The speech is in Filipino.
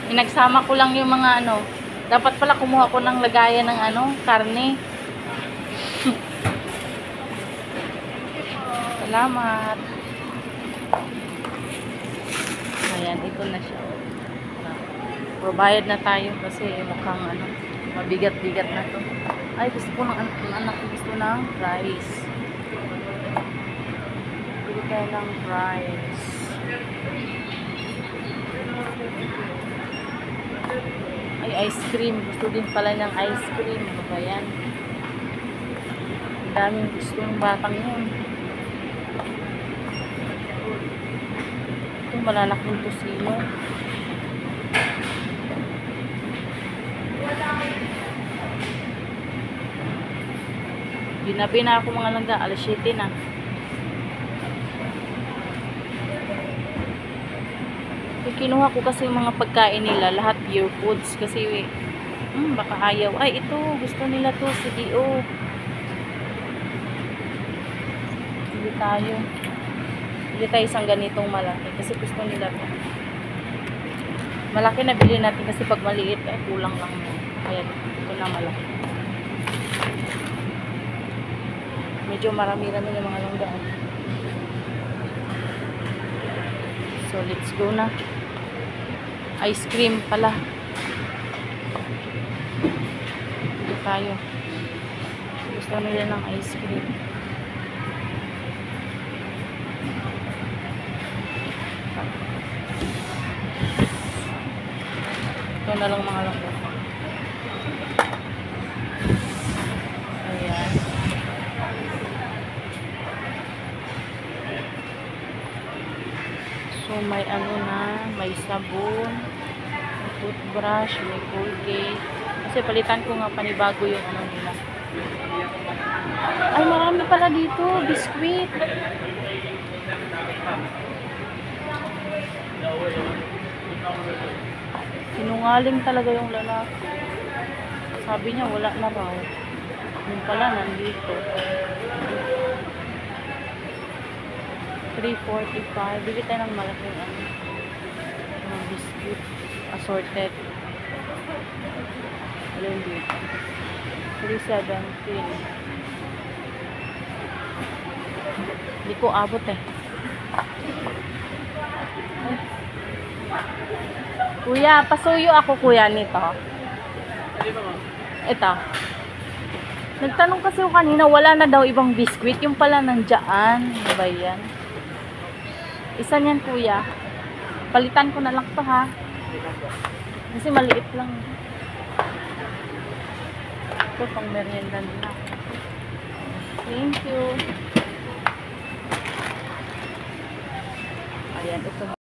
Pinagsama ko lang yung mga ano. Dapat pala kumuha ko ng lagayan ng ano, karne. Salamat. Ayan, ito na siya. Provide na tayo kasi mukhang ano, mabigat-bigat na to. Ay, gusto ko ng anak ko gusto ng rice. Bili tayo ng rice. Ay, ice cream. Gusto din pala ng ice cream. Ano ba yan? Ang daming gusto ng batang yun. Ito, malalaking tosino. Ginabi na ako mga langga. Alas 7 na. Kinuha ko kasi yung mga pagkain nila. Lahat pure foods. Kasi baka ayaw. Ay, ito. Gusto nila to. CDO. Bili tayo. Bili tayo isang ganitong malaki. Kasi gusto nila to. Malaki na bili natin kasi pag maliit ay kulang lang mo. Kaya ito na malaki. Medyo marami-rami yung mga langga. So, let's go na. Ice cream pala. Dito tayo. Gusto nila ng ice cream. Ito na lang mga langga. Ayan. So, may ano na, may sabon, may toothbrush, may Colgate. Kasi palitan ko nga panibago yung ano nila. Ay, marami pala dito. Biskuit. Sinungaling talaga yung lalaki. Sabi niya, wala na raw. Yung pala, nandito. 345. Bili tayo ng malaking ano. Mga biscuit. Assorted. Alin dito. 317. Hindi ko abot eh. Ay. Kuya, pasuyo ako kuya nito. Ito. Nagtanong kasi ako kanina, wala na daw ibang biscuit. Yung pala nandiyan. Ano ba yan? Isa niyan kuya. Palitan ko na lang to ha. Kasi maliit lang. Ito pang merienda nila. Thank you. Ayan, ito.